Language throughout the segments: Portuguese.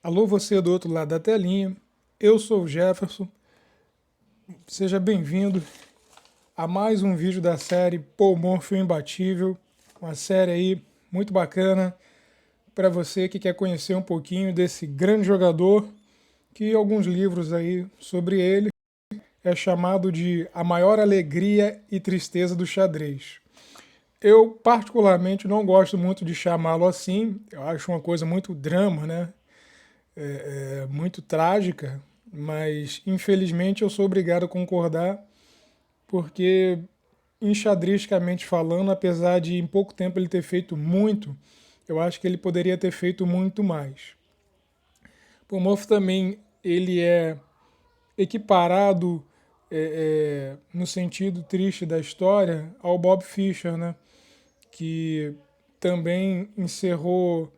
Alô, você do outro lado da telinha. Eu sou o Jefferson. Seja bem-vindo a mais um vídeo da série Paul Morphy Imbatível. Uma série aí muito bacana para você que quer conhecer um pouquinho desse grande jogador, que alguns livros aí sobre ele é chamado de a maior alegria e tristeza do xadrez. Eu particularmente não gosto muito de chamá-lo assim. Eu acho uma coisa muito drama, né? Muito trágica, mas infelizmente eu sou obrigado a concordar, porque enxadristicamente falando, apesar de em pouco tempo ele ter feito muito, eu acho que ele poderia ter feito muito mais. O Moff também ele é equiparado no sentido triste da história ao Bob Fischer, né? Que também encerrou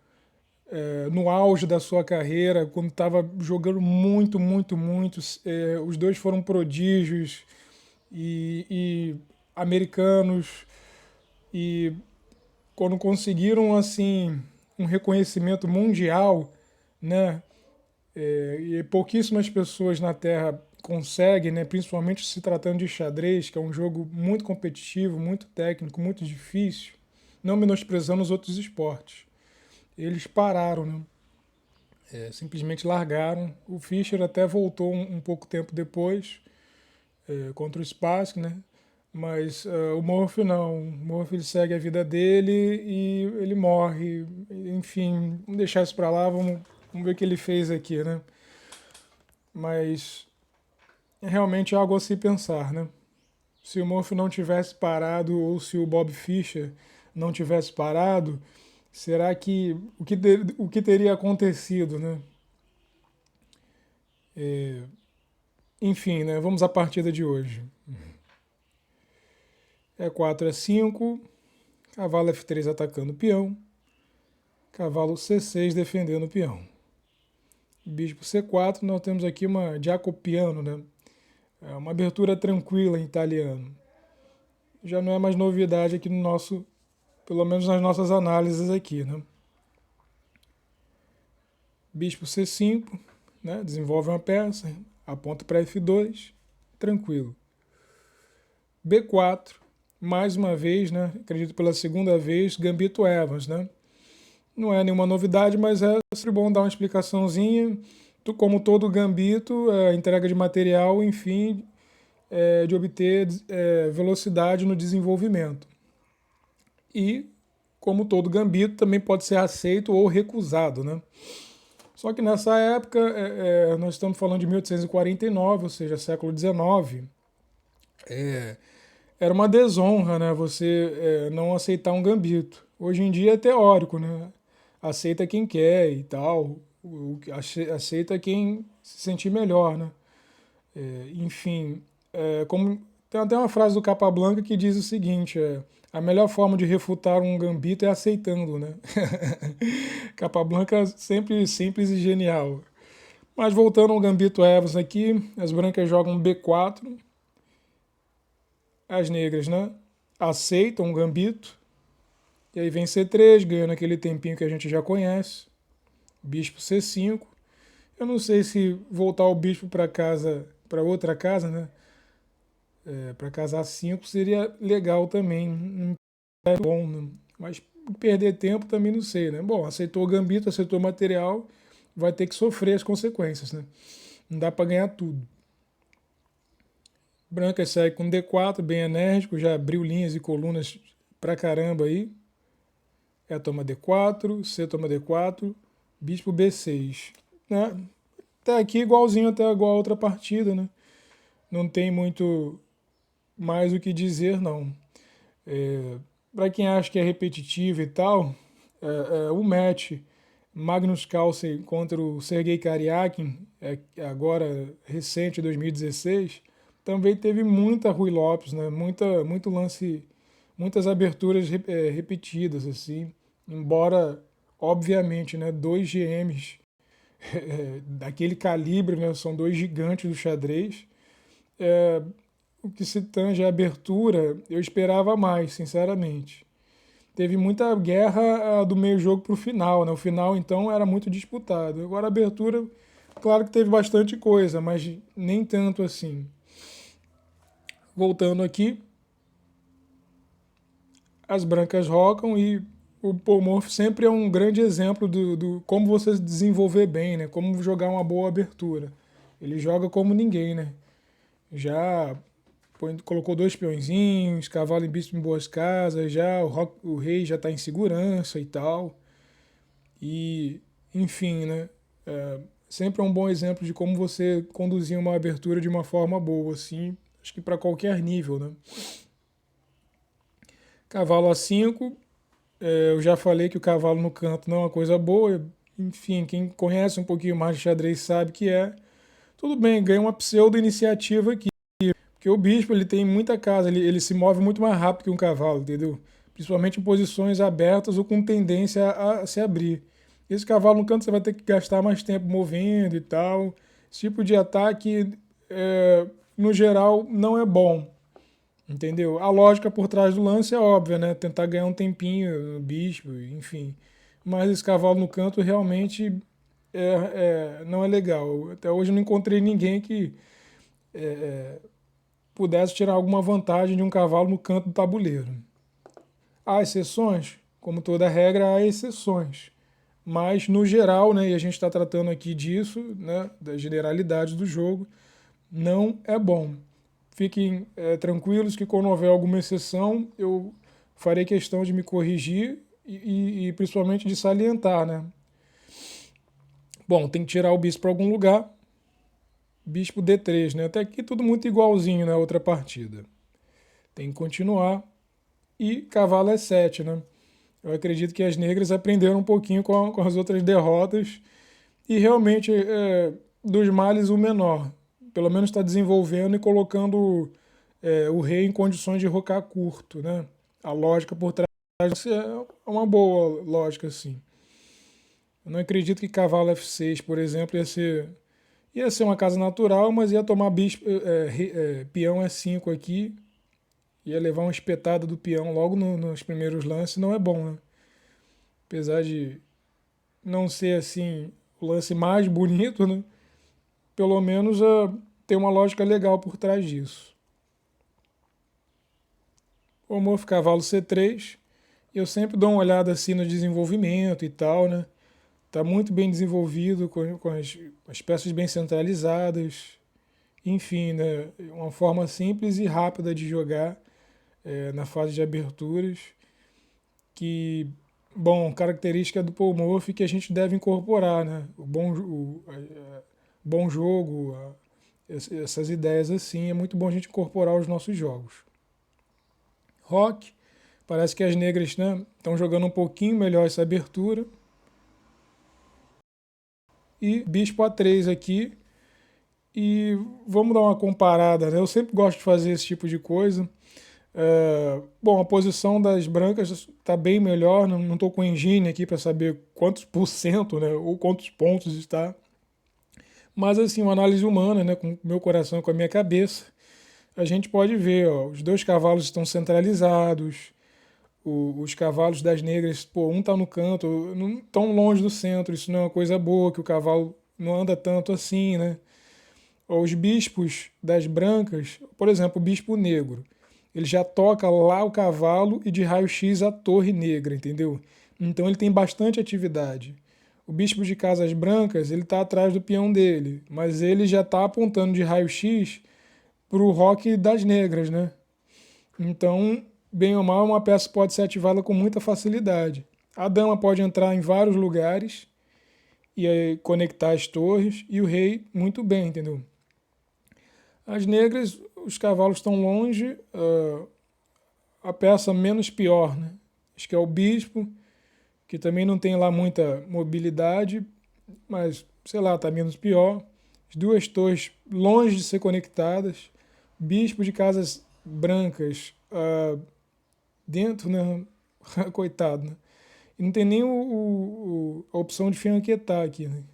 no auge da sua carreira, quando estava jogando muito, muito, muito. Os dois foram prodígios e americanos, e quando conseguiram assim um reconhecimento mundial, né? E pouquíssimas pessoas na Terra conseguem, né? Principalmente se tratando de xadrez, que é um jogo muito competitivo, muito técnico, muito difícil, não menosprezando os outros esportes. Eles pararam, né? Simplesmente largaram. O Fischer até voltou um pouco tempo depois, contra o Spassky, né? Mas o Morphy não. O Morphy ele segue a vida dele e ele morre. Enfim, vamos deixar isso para lá, vamos ver o que ele fez aqui, né? Mas é realmente algo a se pensar, né? Se o Morphy não tivesse parado ou se o Bob Fischer não tivesse parado, será que o que teria acontecido, né? Enfim, né? Vamos à partida de hoje. E4 E5, cavalo F3 atacando o peão, cavalo C6 defendendo o peão. Bispo C4, nós temos aqui uma Jacopiano, né? É uma abertura tranquila em italiano. Já não é mais novidade aqui no nosso, pelo menos nas nossas análises aqui, né? Bispo C5, né? Desenvolve uma peça, aponta para F2, tranquilo. B4, mais uma vez, né? Acredito pela segunda vez, Gambito Evans, né? Não é nenhuma novidade, mas é sempre bom dar uma explicaçãozinha. Como todo gambito, entrega de material, enfim, de obter velocidade no desenvolvimento. E, como todo gambito, também pode ser aceito ou recusado, né? Só que nessa época, nós estamos falando de 1849, ou seja, século XIX, era uma desonra, né, você não aceitar um gambito. Hoje em dia é teórico, né? Aceita quem quer e tal, aceita quem se sentir melhor, né? Enfim, como tem até uma frase do Capablanca que diz o seguinte: a melhor forma de refutar um gambito é aceitando, né? Capablanca sempre simples e genial. Mas voltando ao gambito Evans aqui, as brancas jogam B4, as negras, né? Aceitam o gambito, e aí vem C3, ganhando aquele tempinho que a gente já conhece. Bispo C5. Eu não sei se voltar o bispo para casa, para outra casa, né? Para casa A5 seria legal também. Não é bom, né? Mas perder tempo também não sei, né? Bom, aceitou o gambito, aceitou o material, vai ter que sofrer as consequências, né? Não dá para ganhar tudo. Branca segue com D4, bem enérgico, já abriu linhas e colunas pra caramba aí. Toma D4, C toma D4, bispo B6. Né? Até aqui igualzinho até igual a outra partida, né? Não tem muito mais o que dizer, não. Para quem acha que é repetitivo e tal, o match Magnus Carlsen contra o Sergei Karyakin, agora recente, 2016, também teve muita Rui Lopes, né? Muito lance, muitas aberturas repetidas, assim. Embora, obviamente, né, dois GMs daquele calibre, né, são dois gigantes do xadrez. O que se tange a abertura, eu esperava mais, sinceramente. teve muita guerra do meio jogo para o final, né? O final, então, era muito disputado. Agora a abertura, claro que teve bastante coisa, mas nem tanto assim. Voltando aqui, as brancas rocam e o Polmorph sempre é um grande exemplo do como você se desenvolver bem, né? Como jogar uma boa abertura. Ele joga como ninguém, né? Já colocou dois peõezinhos, cavalo e bispo em boas casas, já o rei já está em segurança e tal. E, enfim, né? Sempre é um bom exemplo de como você conduzir uma abertura de uma forma boa, assim, acho que para qualquer nível, né? Cavalo A5, eu já falei que o cavalo no canto não é uma coisa boa, enfim, quem conhece um pouquinho mais de xadrez sabe que é. Tudo bem, ganha uma pseudo-iniciativa aqui, porque o bispo ele tem muita casa, ele se move muito mais rápido que um cavalo, entendeu? Principalmente em posições abertas ou com tendência a se abrir. Esse cavalo no canto você vai ter que gastar mais tempo movendo e tal. Esse tipo de ataque, no geral, não é bom. Entendeu? A lógica por trás do lance é óbvia, né? Tentar ganhar um tempinho no bispo, enfim. Mas esse cavalo no canto realmente não é legal. Até hoje eu não encontrei ninguém que pudesse tirar alguma vantagem de um cavalo no canto do tabuleiro. Há exceções, como toda regra, há exceções. Mas, no geral, né, e a gente está tratando aqui disso, né, das generalidades do jogo, não é bom. Fiquem tranquilos que quando houver alguma exceção, eu farei questão de me corrigir e principalmente de salientar, né? Bom, tem que tirar o bispo para algum lugar. Bispo D3, né? Até aqui tudo muito igualzinho na outra partida. Tem que continuar. E cavalo E7, né? Eu acredito que as negras aprenderam um pouquinho com as outras derrotas e realmente dos males o menor. Pelo menos está desenvolvendo e colocando o rei em condições de rocar curto, né? A lógica por trás é uma boa lógica, assim. Eu não acredito que cavalo F6, por exemplo, ia ser uma casa natural, mas ia tomar bispo, peão E5 aqui, ia levar uma espetada do peão logo nos primeiros lances, não é bom, né? Apesar de não ser assim o lance mais bonito, né? Pelo menos tem uma lógica legal por trás disso. O morfo cavalo C3, eu sempre dou uma olhada assim no desenvolvimento e tal, né? Tá muito bem desenvolvido, com as peças bem centralizadas. Enfim, né? Uma forma simples e rápida de jogar na fase de aberturas. Que, bom, característica do Polmorph que a gente deve incorporar, né? Bom jogo, essas ideias assim, é muito bom a gente incorporar aos nossos jogos. Rock, parece que as negras, né, estão jogando um pouquinho melhor essa abertura. E bispo A3 aqui. E vamos dar uma comparada, né? Eu sempre gosto de fazer esse tipo de coisa. Bom, a posição das brancas está bem melhor, não estou com engine aqui para saber quantos por cento, né, ou quantos pontos está. Mas assim, uma análise humana, né, com o meu coração e com a minha cabeça, a gente pode ver, ó, os dois cavalos estão centralizados, os cavalos das negras, pô, um está no canto, não tão longe do centro, isso não é uma coisa boa, que o cavalo não anda tanto assim, né? Os bispos das brancas, por exemplo, o bispo negro, ele já toca lá o cavalo e de raio-x a torre negra, entendeu? Então ele tem bastante atividade. O bispo de casas brancas, ele está atrás do peão dele, mas ele já está apontando de raio-x para o roque das negras, né? Então, bem ou mal, uma peça pode ser ativada com muita facilidade. A dama pode entrar em vários lugares e aí conectar as torres, e o rei muito bem, entendeu? As negras, os cavalos estão longe, a peça menos pior, né? Acho que é o bispo, que também não tem lá muita mobilidade, mas, sei lá, está menos pior. As duas torres longe de ser conectadas. Bispo de casas brancas dentro, né? Coitado, né? E não tem nem a opção de fianquetar aqui, né?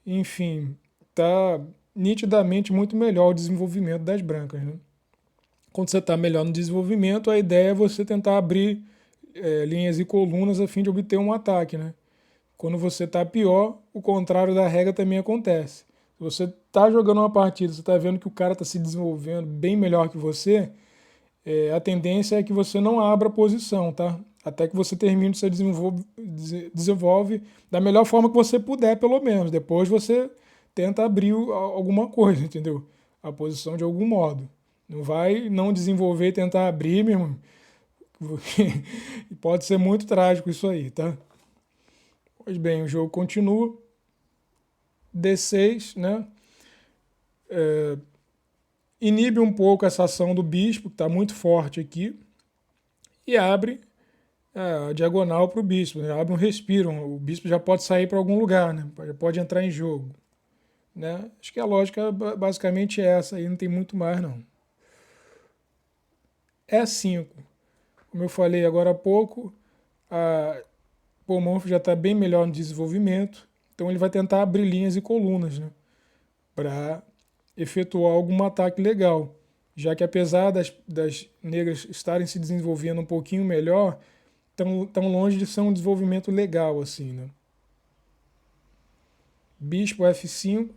Enfim, tá nitidamente muito melhor o desenvolvimento das brancas, né? Quando você está melhor no desenvolvimento, a ideia é você tentar abrir linhas e colunas a fim de obter um ataque, né? Quando você está pior, o contrário da regra também acontece. Se você está jogando uma partida, você está vendo que o cara está se desenvolvendo bem melhor que você, a tendência é que você não abra a posição, tá? Até que você termine, você desenvolve da melhor forma que você puder, pelo menos. Depois você tenta abrir alguma coisa, entendeu? A posição de algum modo. Não vai não desenvolver e tentar abrir, meu irmão. Pode ser muito trágico isso aí, tá? Pois bem, o jogo continua. D6, né? Inibe um pouco essa ação do bispo, que está muito forte aqui, e abre a diagonal para o bispo, né? Abre um respiro, o bispo já pode sair para algum lugar, né? Já pode entrar em jogo. Né? Acho que a lógica basicamente é essa, aí não tem muito mais não. E5, como eu falei agora há pouco, a Polmorph já está bem melhor no desenvolvimento, então ele vai tentar abrir linhas e colunas, né? Para efetuar algum ataque legal, já que apesar das negras estarem se desenvolvendo um pouquinho melhor, tão longe de ser um desenvolvimento legal assim, né? Bispo F5.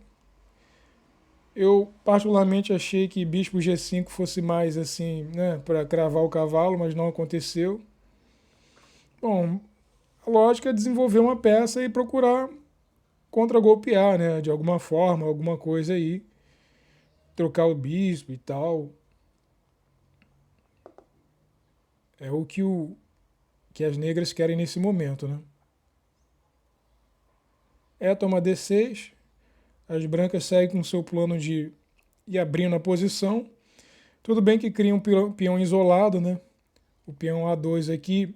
Eu particularmente achei que bispo G5 fosse mais assim, né, para cravar o cavalo, mas não aconteceu. Bom, a lógica é desenvolver uma peça e procurar contra-golpear, né, de alguma forma, alguma coisa aí. Trocar o bispo e tal. É o que as negras querem nesse momento, né? Toma D6. As brancas seguem com o seu plano de ir abrindo a posição. Tudo bem que cria um peão isolado, né? O peão A2 aqui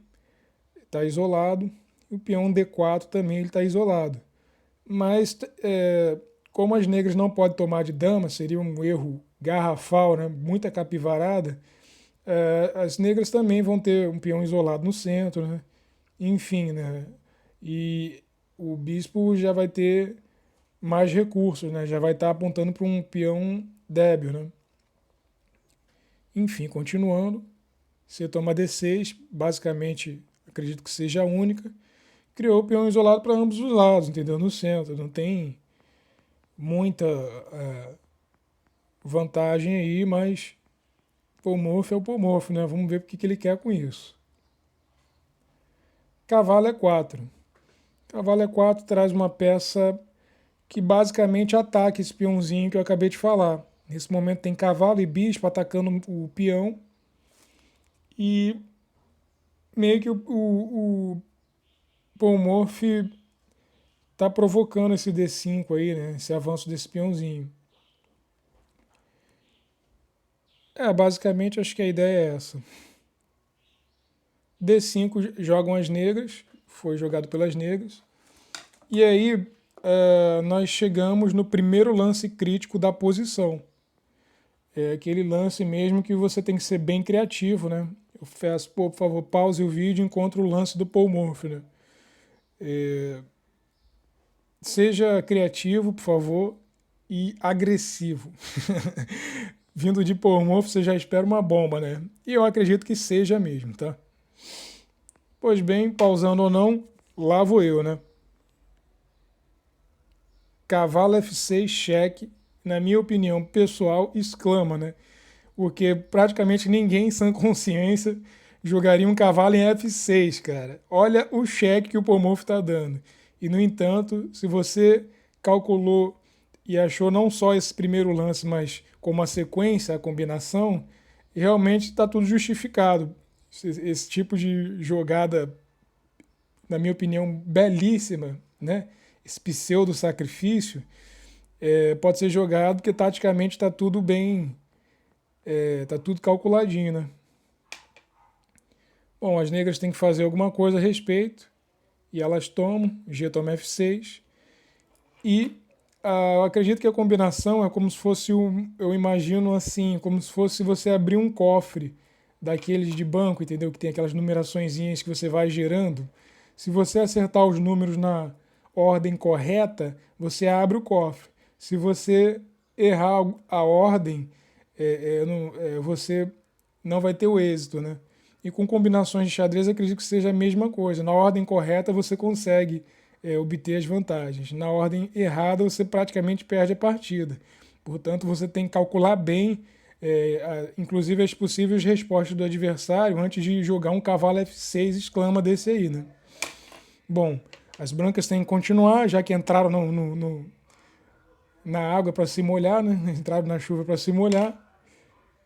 está isolado. E o peão D4 também está isolado. Mas, como as negras não podem tomar de dama, seria um erro garrafal, né? Muita capivarada, as negras também vão ter um peão isolado no centro, né? Enfim, né? E o bispo já vai ter mais recursos, né? Já vai estar apontando para um peão débil, né? Enfim, continuando, você toma D6, basicamente acredito que seja a única, criou o peão isolado para ambos os lados, entendeu? No centro, não tem muita vantagem aí, mas Polmorph é o Polmorph, né? Vamos ver o que ele quer com isso. Cavalo E4. Cavalo E4 traz uma peça que basicamente ataca esse peãozinho que eu acabei de falar. Nesse momento tem cavalo e bispo atacando o peão. E meio que o Polmorph está provocando esse D5 aí, né? Esse avanço desse peãozinho. Basicamente acho que a ideia é essa. D5 jogam as negras, foi jogado pelas negras. E aí nós chegamos no primeiro lance crítico da posição. É aquele lance mesmo que você tem que ser bem criativo, né? Eu peço, por favor, pause o vídeo e encontre o lance do Polmorph, né? Seja criativo, por favor, e agressivo. Vindo de Polmorph, você já espera uma bomba, né? E eu acredito que seja mesmo, tá? Pois bem, pausando ou não, lá vou eu, né? Cavalo F6, cheque, na minha opinião pessoal, exclama, né? Porque praticamente ninguém em sã consciência jogaria um cavalo em F6, cara. Olha o cheque que o Polmorph está dando. E, no entanto, se você calculou e achou não só esse primeiro lance, mas como a sequência, a combinação, realmente está tudo justificado. Esse tipo de jogada, na minha opinião, belíssima, né? Esse pseudo-sacrifício, pode ser jogado porque taticamente está tudo bem, está tudo calculadinho, né? Bom, as negras têm que fazer alguma coisa a respeito e elas tomam, G toma F6 e eu acredito que a combinação é como se fosse eu imagino assim, como se fosse você abrir um cofre daqueles de banco, entendeu? Que tem aquelas numeraçõezinhas que você vai gerando. Se você acertar os números na ordem correta, você abre o cofre. Se você errar a ordem, você não vai ter o êxito, né? E com combinações de xadrez, acredito que seja a mesma coisa. Na ordem correta, você consegue obter as vantagens. Na ordem errada, você praticamente perde a partida. Portanto, você tem que calcular bem, inclusive as possíveis respostas do adversário antes de jogar um cavalo F6 exclama desse aí, né? Bom, as brancas têm que continuar, já que entraram na água para se molhar, né? Entraram na chuva para se molhar.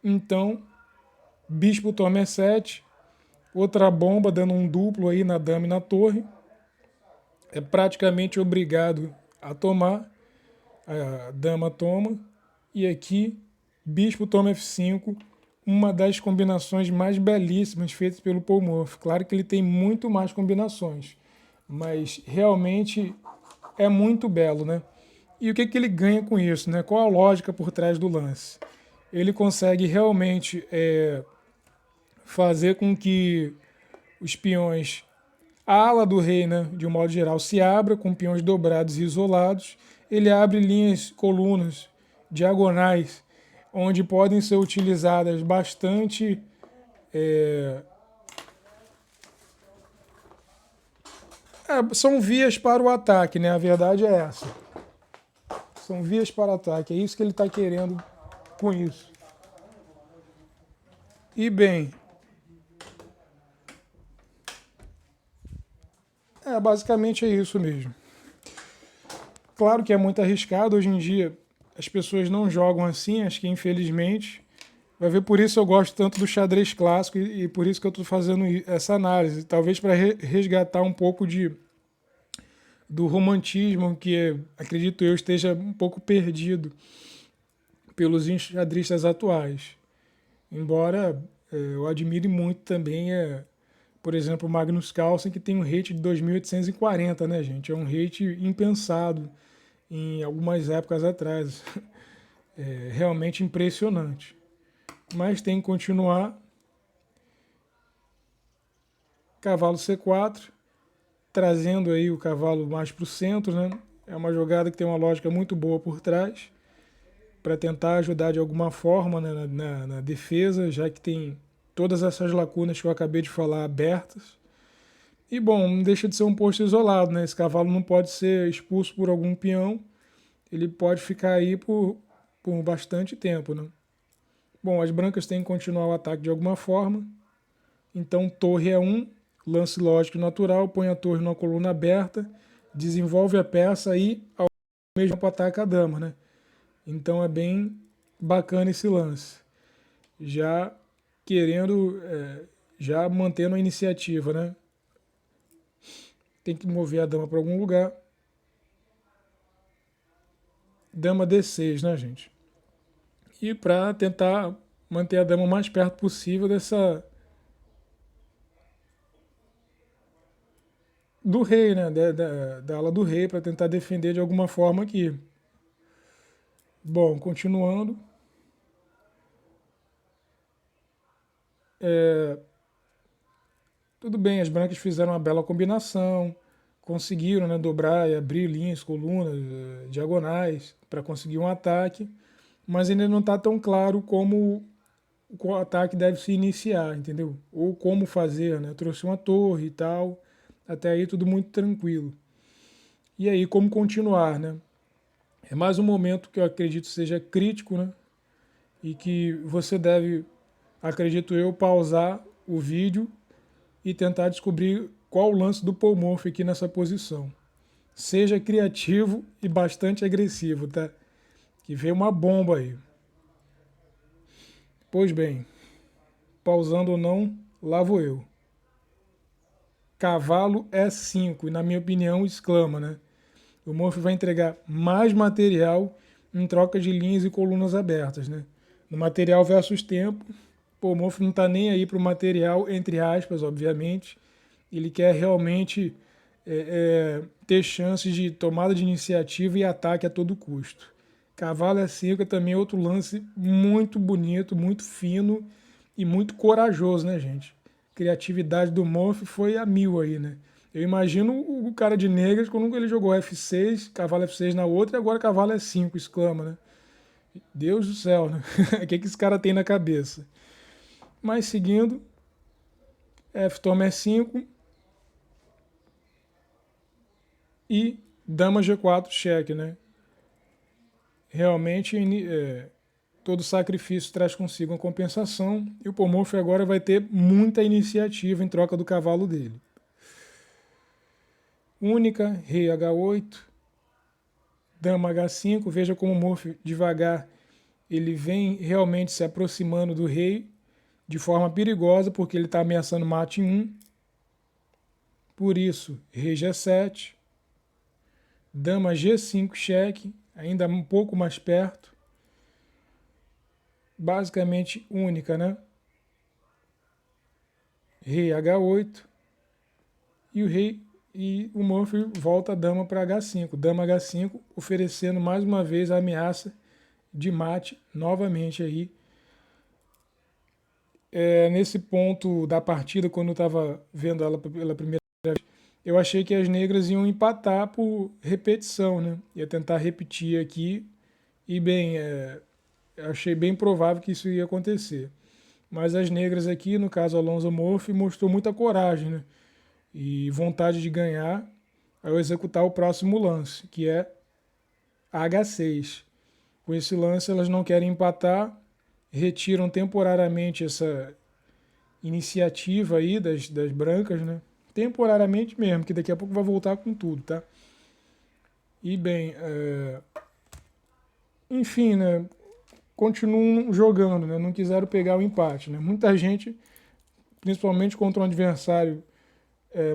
Então, bispo toma E7, outra bomba dando um duplo aí na dama e na torre. É praticamente obrigado a tomar. A dama toma. E aqui, bispo toma F5, uma das combinações mais belíssimas feitas pelo Paul Morphy. Claro que ele tem muito mais combinações, mas realmente é muito belo, né? E o que ele ganha com isso, né? Qual a lógica por trás do lance? Ele consegue realmente fazer com que os peões, a ala do rei, né, de um modo geral, se abra com peões dobrados e isolados. Ele abre linhas, colunas, diagonais, onde podem ser utilizadas bastante são vias para o ataque, né? A verdade é essa. São vias para o ataque. É isso que ele está querendo com isso. E bem, basicamente é isso mesmo. Claro que é muito arriscado. Hoje em dia as pessoas não jogam assim, acho que infelizmente. Vai ver, por isso eu gosto tanto do xadrez clássico e por isso que eu estou fazendo essa análise. Talvez para resgatar um pouco do romantismo que, acredito eu, esteja um pouco perdido pelos xadristas atuais. Embora eu admire muito também, por exemplo, o Magnus Carlsen, que tem um rate de 2.840, né, gente? É um rate impensado em algumas épocas atrás. É realmente impressionante. Mas tem que continuar. Cavalo C4, trazendo aí o cavalo mais para o centro, né? É uma jogada que tem uma lógica muito boa por trás, para tentar ajudar de alguma forma, né, na defesa, já que tem todas essas lacunas que eu acabei de falar abertas. E bom, não deixa de ser um posto isolado, né? Esse cavalo não pode ser expulso por algum peão, ele pode ficar aí por bastante tempo, né? Bom, as brancas têm que continuar o ataque de alguma forma. Então, torre é 1, lance lógico natural, põe a torre numa coluna aberta, desenvolve a peça e ao mesmo tempo ataca a dama, né? Então é bem bacana esse lance. Já querendo, já mantendo a iniciativa, né? Tem que mover a dama para algum lugar. Dama D6, né, gente? E para tentar manter a dama o mais perto possível do rei, né? Da ala do rei, para tentar defender de alguma forma aqui. Bom, continuando. Tudo bem, as brancas fizeram uma bela combinação, conseguiram, né, dobrar e abrir linhas, colunas, diagonais, para conseguir um ataque, mas ainda não está tão claro como o ataque deve se iniciar, entendeu? Ou como fazer, né? Eu trouxe uma torre e tal, até aí tudo muito tranquilo. E aí, como continuar, né? É mais um momento que eu acredito seja crítico, né? E que você deve, acredito eu, pausar o vídeo e tentar descobrir qual o lance do Paul Morphy aqui nessa posição. Seja criativo e bastante agressivo, tá? Que veio uma bomba aí. Pois bem, pausando ou não, lá vou eu. Cavalo E5, e na minha opinião exclama, né? O Morphy vai entregar mais material em troca de linhas e colunas abertas, né? No material versus tempo, o Morphy não está nem aí para o material, entre aspas, obviamente. Ele quer realmente ter chances de tomada de iniciativa e ataque a todo custo. Cavalo E5 é também outro lance muito bonito, muito fino e muito corajoso, né, gente? A criatividade do Morphy foi a mil aí, né? Eu imagino o cara de negras quando ele jogou F6, cavalo F6 na outra e agora cavalo E5, exclama, né? Deus do céu, né? O que esse cara tem na cabeça? Mas seguindo, F toma E5 e dama G4 cheque, né? Realmente todo sacrifício traz consigo uma compensação e o Pomorfo agora vai ter muita iniciativa em troca do cavalo dele. Única, rei H8, dama H5, veja como o Morph devagar ele vem realmente se aproximando do rei de forma perigosa, porque ele está ameaçando mate em 1. Por isso, rei G7, dama G5 cheque, ainda um pouco mais perto. Basicamente única, né? Rei H8 e o Murphy volta a dama para H5. Dama H5 oferecendo mais uma vez a ameaça de mate novamente aí. Nesse ponto da partida, quando eu estava vendo ela pela primeira vez, eu achei que as negras iam empatar por repetição, né? Ia tentar repetir aqui e bem, eu achei bem provável que isso ia acontecer. Mas as negras aqui, no caso Alonso Murphy, mostrou muita coragem, né? E vontade de ganhar ao executar o próximo lance, que é H6. Com esse lance elas não querem empatar, retiram temporariamente essa iniciativa aí das brancas, né? Temporariamente mesmo, que daqui a pouco vai voltar com tudo, tá? E bem, enfim, né? Continuam jogando, né? Não quiseram pegar o empate, né? Muita gente, principalmente contra um adversário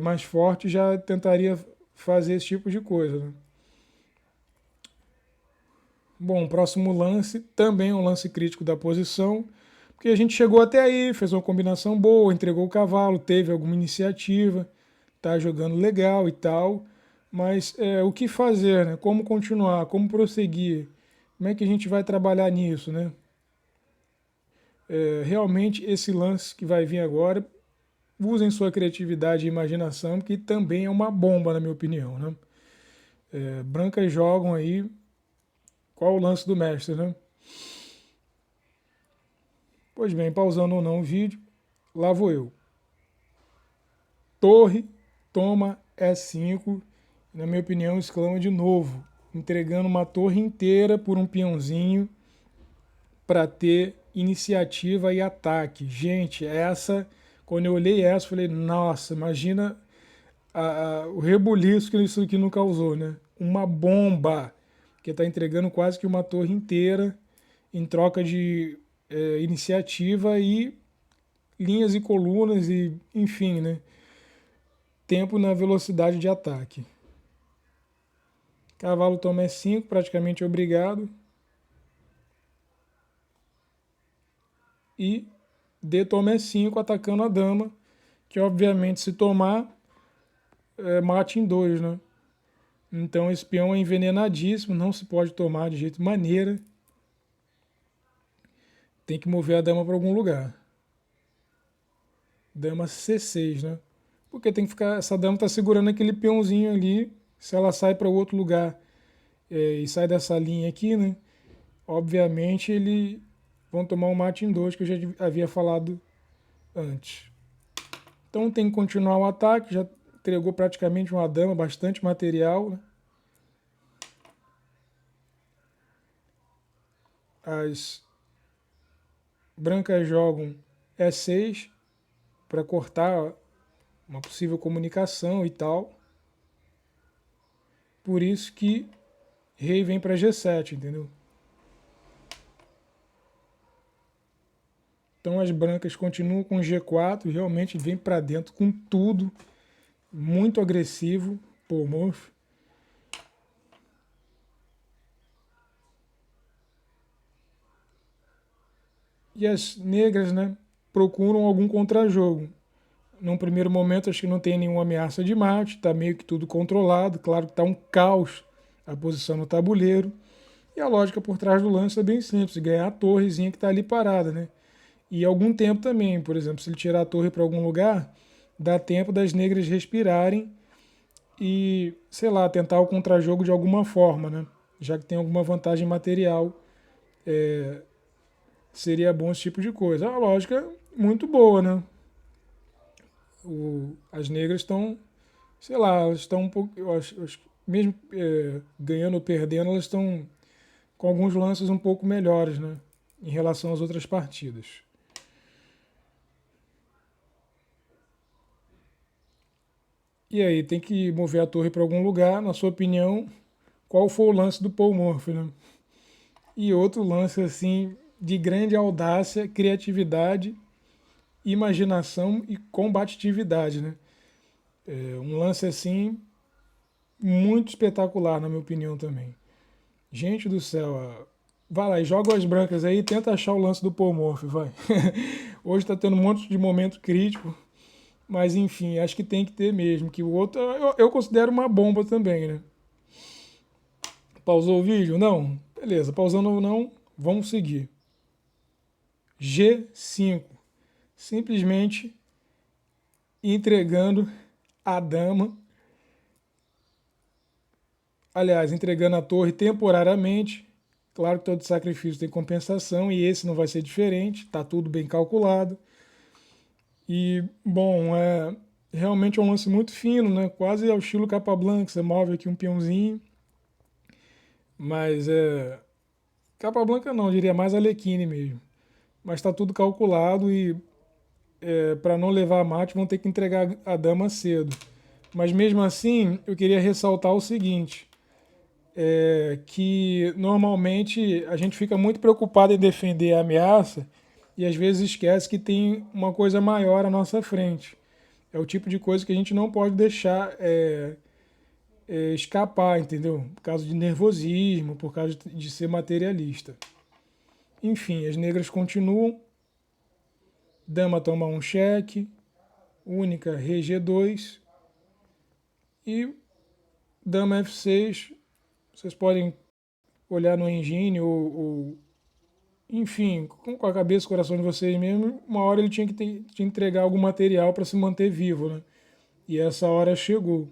mais forte, já tentaria fazer esse tipo de coisa, né? Bom, próximo lance, também um lance crítico da posição, porque a gente chegou até aí, fez uma combinação boa, entregou o cavalo, teve alguma iniciativa, tá jogando legal e tal, mas o que fazer, né? Como continuar, como prosseguir, como é que a gente vai trabalhar nisso, né? Realmente esse lance que vai vir agora, usem sua criatividade e imaginação, que também é uma bomba, na minha opinião, né? Brancas jogam aí, qual o lance do mestre, né? Pois bem, pausando ou não o vídeo, lá vou eu. Torre, toma E5, na minha opinião, exclama de novo, entregando uma torre inteira por um peãozinho para ter iniciativa e ataque. Gente, quando eu olhei essa, eu falei, nossa, imagina o rebuliço que isso aqui não causou, né? Uma bomba, que está entregando quase que uma torre inteira em troca de iniciativa e linhas e colunas e, enfim, né? Tempo na velocidade de ataque. Cavalo toma E5, praticamente obrigado. E D toma E5, atacando a dama, que obviamente se tomar, mate em 2, né? Então esse peão é envenenadíssimo, não se pode tomar de jeito maneira. Tem que mover a dama para algum lugar. Dama C6, né? Porque tem que ficar, essa dama está segurando aquele peãozinho ali. Se ela sai para outro lugar e sai dessa linha aqui, né? Obviamente eles vão tomar um mate em 2, que eu já havia falado antes. Então tem que continuar o ataque, já entregou praticamente uma dama, bastante material, né? As brancas jogam E6 para cortar uma possível comunicação e tal. Por isso que rei vem para G7, entendeu? Então as brancas continuam com G4, realmente vem para dentro com tudo, muito agressivo, Pomorfo. E as negras, né, procuram algum contrajogo. Num primeiro momento, acho que não tem nenhuma ameaça de mate, está meio que tudo controlado. Claro que está um caos a posição no tabuleiro. E a lógica por trás do lance é bem simples, ganhar a torrezinha que está ali parada, né? E algum tempo também, por exemplo, se ele tirar a torre para algum lugar, dá tempo das negras respirarem e, sei lá, tentar o contrajogo de alguma forma, né? Já que tem alguma vantagem material, seria bom esse tipo de coisa. A lógica muito boa, né? As negras estão, sei lá, elas estão um pouco, eu acho que mesmo ganhando ou perdendo, elas estão com alguns lances um pouco melhores, né, em relação às outras partidas. E aí, tem que mover a torre para algum lugar, na sua opinião, qual foi o lance do Paul Morphy, né? E outro lance, assim, de grande audácia, criatividade, imaginação e combatividade, né? Um lance, assim, muito espetacular, na minha opinião, também. Gente do céu, vai lá e joga as brancas aí e tenta achar o lance do Paul Morphy, vai. Hoje tá tendo um monte de momento crítico, mas enfim, acho que tem que ter mesmo, que o outro eu considero uma bomba também, né? Pausou o vídeo? Não? Beleza, pausando ou não, vamos seguir. G5, simplesmente entregando a dama, aliás, entregando a torre temporariamente. Claro que todo sacrifício tem compensação e esse não vai ser diferente, tá tudo bem calculado. E, bom, realmente é um lance muito fino, né? Quase ao estilo Capablanca, você move aqui um peãozinho, mas Capablanca não, eu diria mais Arlequine mesmo. Mas está tudo calculado e para não levar mate vão ter que entregar a dama cedo. Mas mesmo assim, eu queria ressaltar o seguinte, que normalmente a gente fica muito preocupado em defender a ameaça e às vezes esquece que tem uma coisa maior à nossa frente. É o tipo de coisa que a gente não pode deixar escapar, entendeu? Por causa de nervosismo, por causa de ser materialista. Enfim, as negras continuam. Dama toma um cheque. Única, rei G2. E dama F6. Vocês podem olhar no engine ou enfim, com a cabeça e o coração de vocês mesmo. Uma hora ele tinha que te entregar algum material para se manter vivo, né? E essa hora chegou.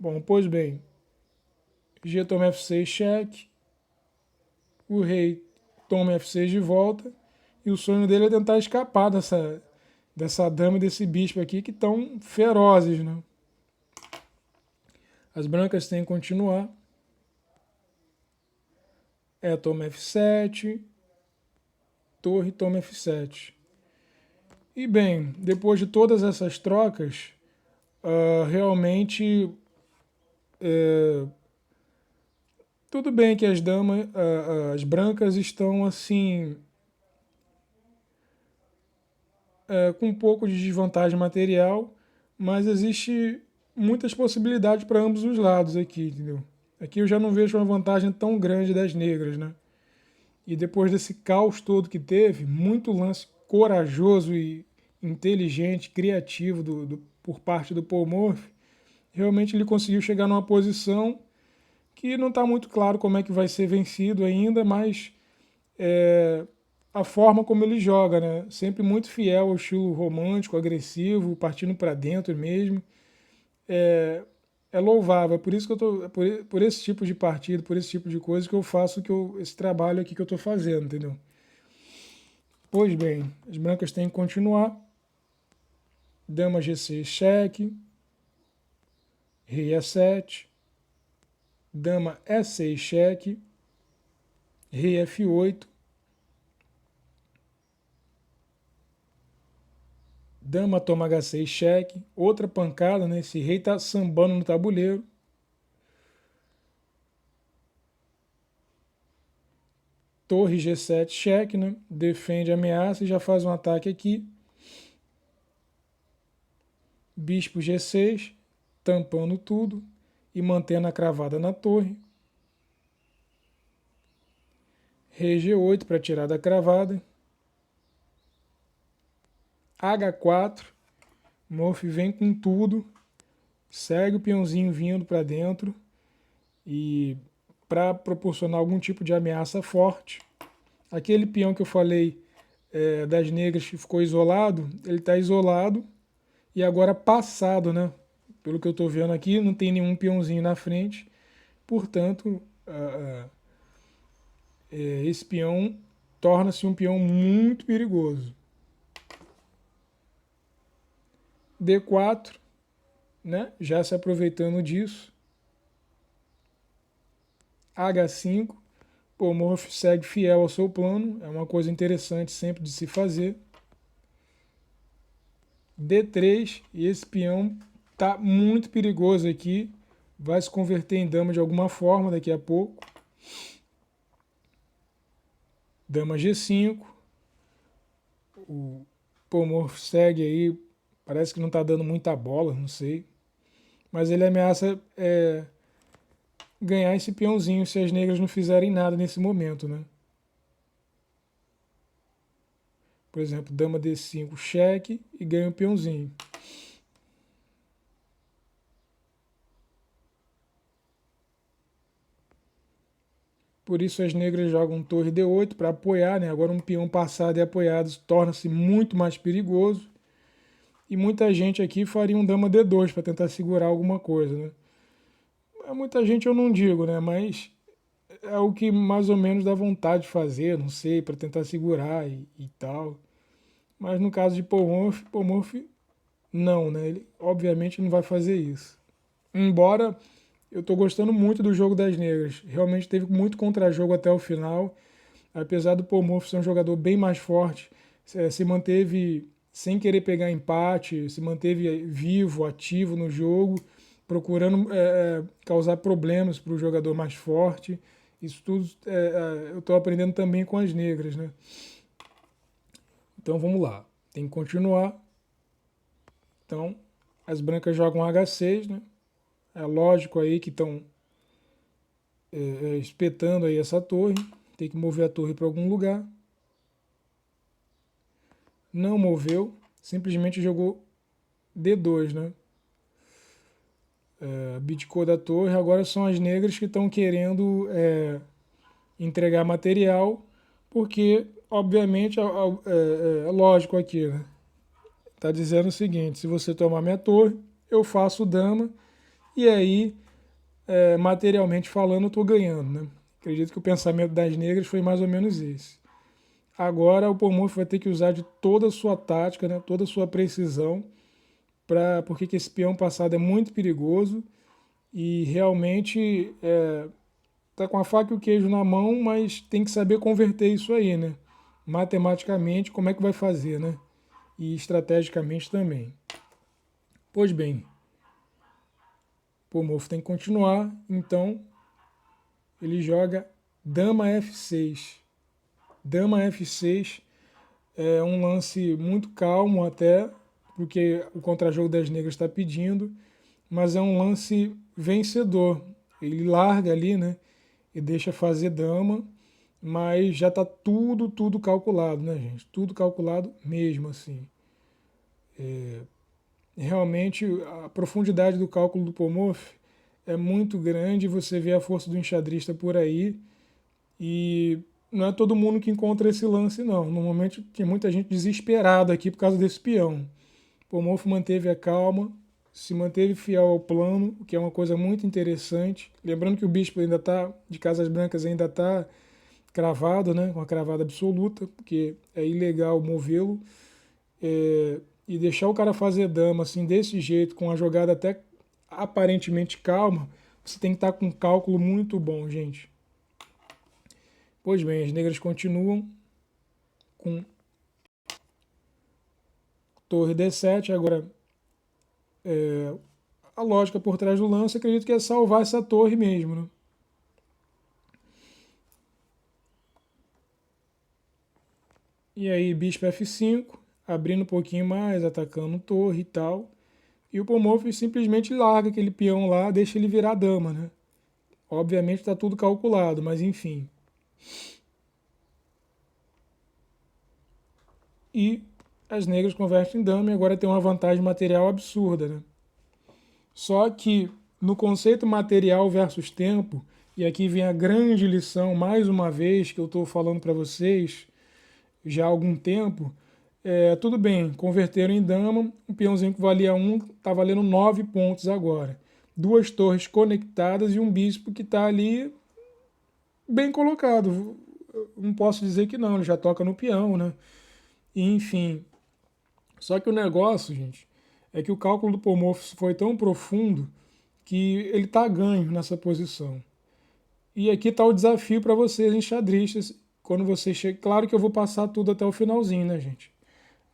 Bom, pois bem. G toma F6, cheque. O rei toma F6 de volta. E o sonho dele é tentar escapar dessa dama e desse bispo aqui que estão ferozes, né? As brancas têm que continuar. Toma F7. Torre toma F7. E bem, depois de todas essas trocas, realmente tudo bem que as damas, as brancas estão assim com um pouco de desvantagem material, mas existe muitas possibilidades para ambos os lados aqui, entendeu? Aqui eu já não vejo uma vantagem tão grande das negras, né? E depois desse caos todo que teve, muito lance corajoso e inteligente, criativo por parte do Paul Morphy, realmente ele conseguiu chegar numa posição que não está muito claro como é que vai ser vencido ainda, mas a forma como ele joga, né? Sempre muito fiel ao estilo romântico, agressivo, partindo para dentro mesmo. É louvável. É por isso que eu tô, por esse tipo de partido, por esse tipo de coisa que eu faço esse trabalho aqui que eu estou fazendo, entendeu? Pois bem, as brancas têm que continuar. Dama G6, cheque. Rei E7. Dama E6, cheque. Rei F8. Dama toma H6, cheque. Outra pancada, né? Esse rei tá sambando no tabuleiro. Torre G7, cheque, né? Defende a ameaça e já faz um ataque aqui. Bispo G6, tampando tudo e mantendo a cravada na torre. Rei G8 para tirar da cravada. H4. Morphy vem com tudo. Segue o peãozinho vindo para dentro. E para proporcionar algum tipo de ameaça forte. Aquele peão que eu falei das negras que ficou isolado, ele está isolado e agora passado, né? Pelo que eu estou vendo aqui, não tem nenhum peãozinho na frente. Portanto, esse peão torna-se um peão muito perigoso. D4, né? Já se aproveitando disso. H5, Pomorfo segue fiel ao seu plano, é uma coisa interessante sempre de se fazer. D3, e esse peão tá muito perigoso aqui, vai se converter em dama de alguma forma daqui a pouco. Dama G5, o Pomorfo segue aí, parece que não está dando muita bola, não sei. Mas ele ameaça ganhar esse peãozinho se as negras não fizerem nada nesse momento, né? Por exemplo, dama D5, cheque e ganha o peãozinho. Por isso as negras jogam torre D8 para apoiar, né? Agora um peão passado e apoiado torna-se muito mais perigoso. E muita gente aqui faria um dama D2 para tentar segurar alguma coisa, né? Muita gente eu não digo, né? Mas é o que mais ou menos dá vontade de fazer, não sei, para tentar segurar e tal. Mas no caso de Pomorf não, né? Ele obviamente não vai fazer isso. Embora eu estou gostando muito do jogo das negras. Realmente teve muito contra-jogo até o final. Apesar do Pomorfo ser um jogador bem mais forte, se manteve sem querer pegar empate, se manteve vivo, ativo no jogo, procurando causar problemas para o jogador mais forte. Isso tudo eu estou aprendendo também com as negras, né? Então vamos lá, tem que continuar. Então as brancas jogam H6, né? É lógico aí que estão espetando aí essa torre. Tem que mover a torre para algum lugar. Não moveu, simplesmente jogou D2, né? Abdicou da torre. Agora são as negras que estão querendo entregar material, porque, obviamente, é lógico aqui, né? Tá dizendo o seguinte: se você tomar minha torre, eu faço dama, e aí, materialmente falando, eu estou ganhando, né? Acredito que o pensamento das negras foi mais ou menos esse. Agora o Pomorfo vai ter que usar de toda a sua tática, né, toda a sua precisão, porque esse peão passado é muito perigoso e realmente tá com a faca e o queijo na mão, mas tem que saber converter isso aí, né? Matematicamente, como é que vai fazer, né? E estrategicamente também. Pois bem, o Pomorfo tem que continuar, então ele joga dama F6. Dama F6 é um lance muito calmo até, porque o contra-jogo das negras está pedindo, mas é um lance vencedor. Ele larga ali, né? E deixa fazer dama, mas já está tudo calculado, né, gente? Tudo calculado mesmo, assim. Realmente, a profundidade do cálculo do Pomorf é muito grande, você vê a força do enxadrista por aí, e não é todo mundo que encontra esse lance, não. Normalmente tem muita gente desesperada aqui por causa desse peão. O Pomorfo manteve a calma, se manteve fiel ao plano, o que é uma coisa muito interessante. Lembrando que o bispo ainda está, de Casas Brancas, ainda está cravado, né, com a cravada absoluta, porque é ilegal movê-lo. E deixar o cara fazer dama assim, desse jeito, com a jogada até aparentemente calma, você tem que estar com um cálculo muito bom, gente. Pois bem, as negras continuam com torre D7. Agora, a lógica por trás do lance, acredito que é salvar essa torre mesmo, né? E aí, bispo F5, abrindo um pouquinho mais, atacando torre e tal. E o Pomorfo simplesmente larga aquele peão lá, deixa ele virar dama, né? Obviamente está tudo calculado, mas enfim. E as negras convertem em dama e agora tem uma vantagem material absurda, né? Só que no conceito material versus tempo, e aqui vem a grande lição, mais uma vez, que eu estou falando para vocês já há algum tempo, tudo bem, converteram em dama, um peãozinho que valia 1 está valendo 9 pontos agora. Duas torres conectadas e um bispo que está ali bem colocado. Não posso dizer que não, ele já toca no peão, né? E, enfim. Só que o negócio, gente, é que o cálculo do Pomorfo foi tão profundo que ele está ganho nessa posição. E aqui está o desafio para vocês, enxadristas, quando vocês chegam. Claro que eu vou passar tudo até o finalzinho, né, gente?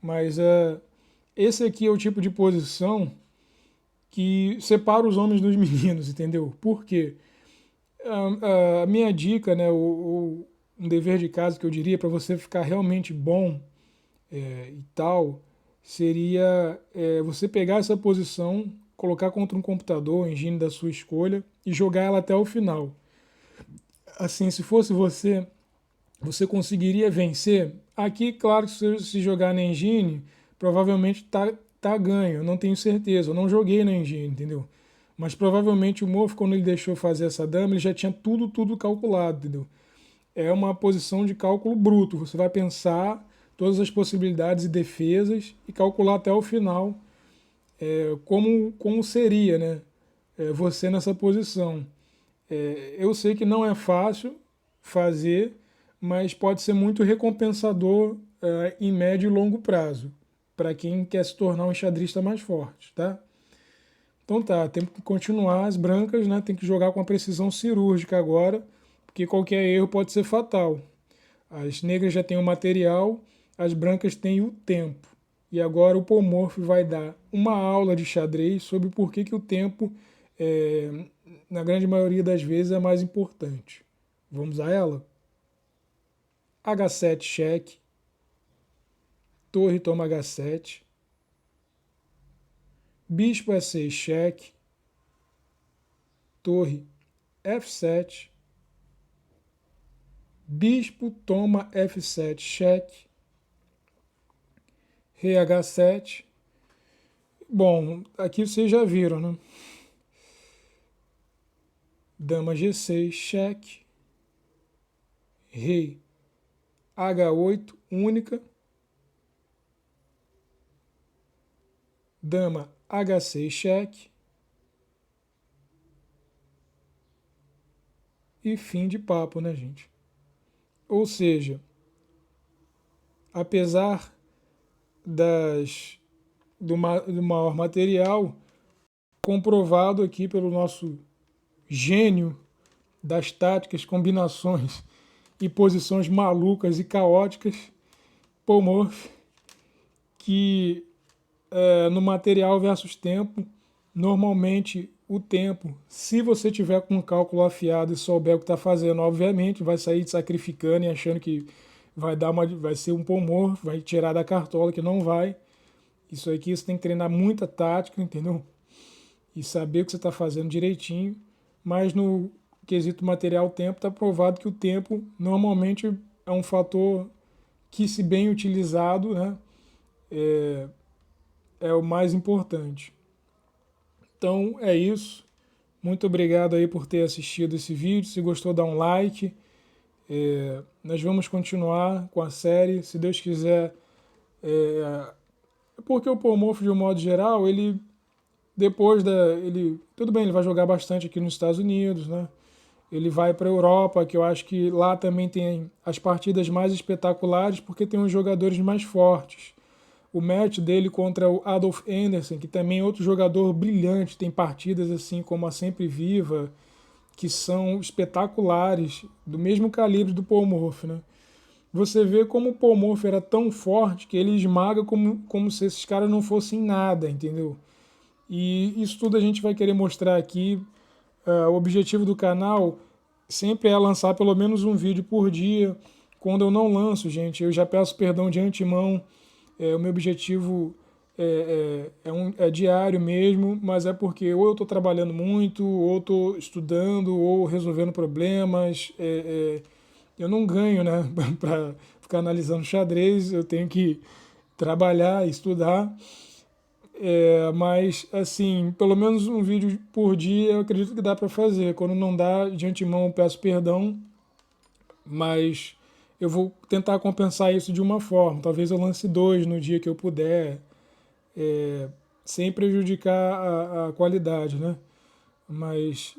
Mas esse aqui é o tipo de posição que separa os homens dos meninos, entendeu? Por quê? A minha dica, né, um dever de casa que eu diria para você ficar realmente bom e tal, seria você pegar essa posição, colocar contra um computador, engine da sua escolha e jogar ela até o final. Assim, se fosse você, você conseguiria vencer? Aqui, claro que se jogar na engine, provavelmente tá ganho, eu não tenho certeza, eu não joguei na engine, entendeu? Mas provavelmente o Morph, quando ele deixou fazer essa dama, ele já tinha tudo calculado, entendeu? É uma posição de cálculo bruto, você vai pensar todas as possibilidades e defesas e calcular até o final como seria, né, você nessa posição. Eu sei que não é fácil fazer, mas pode ser muito recompensador em médio e longo prazo, para quem quer se tornar um enxadrista mais forte, tá? Então tá, tem que continuar as brancas, né? Tem que jogar com a precisão cirúrgica agora, porque qualquer erro pode ser fatal. As negras já têm o material, as brancas têm o tempo. E agora o Pomorfo vai dar uma aula de xadrez sobre por que o tempo, na grande maioria das vezes, é mais importante. Vamos a ela? H7 cheque, torre toma H7, bispo E6 cheque, torre F7, bispo toma F7 cheque, rei H7. Bom, aqui vocês já viram, né? Dama G6 cheque, rei H8 única, dama H6 cheque e fim de papo, né, gente? Ou seja, apesar do maior material, comprovado aqui pelo nosso gênio das táticas, combinações e posições malucas e caóticas, Pomorf, que no material versus tempo, normalmente o tempo, se você tiver com um cálculo afiado e souber o que está fazendo, obviamente vai sair sacrificando e achando que vai ser um Pomorf, vai tirar da cartola, que não vai. Isso aqui você tem que treinar muita tática, entendeu? E saber o que você está fazendo direitinho. Mas no quesito material-tempo, está provado que o tempo normalmente é um fator que, se bem utilizado, né, é o mais importante. Então é isso. Muito obrigado aí por ter assistido esse vídeo. Se gostou, dá um like. Nós vamos continuar com a série, se Deus quiser. Porque o Pomorfo, de um modo geral, ele tudo bem, ele vai jogar bastante aqui nos Estados Unidos, né? Ele vai para a Europa, que eu acho que lá também tem as partidas mais espetaculares, porque tem os jogadores mais fortes. O match dele contra o Adolf Andersen, que também é outro jogador brilhante, tem partidas assim como a Sempre Viva, que são espetaculares, do mesmo calibre do Pomorfo, né? Você vê como o Pomorfo era tão forte que ele esmaga como se esses caras não fossem nada, entendeu? E isso tudo a gente vai querer mostrar aqui. O objetivo do canal sempre é lançar pelo menos um vídeo por dia. Quando eu não lanço, gente, eu já peço perdão de antemão. O meu objetivo é diário mesmo, mas é porque ou eu estou trabalhando muito, ou estou estudando, ou resolvendo problemas. Eu não ganho, né, para ficar analisando xadrez, eu tenho que trabalhar, estudar. Mas, assim, pelo menos um vídeo por dia eu acredito que dá para fazer. Quando não dá, de antemão eu peço perdão, mas eu vou tentar compensar isso de uma forma. Talvez eu lance 2 no dia que eu puder, sem prejudicar a qualidade, né? Mas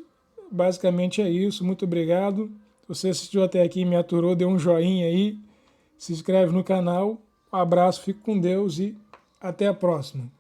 basicamente é isso. Muito obrigado. Se você assistiu até aqui e me aturou, dê um joinha aí, se inscreve no canal. Um abraço, fique com Deus e até a próxima.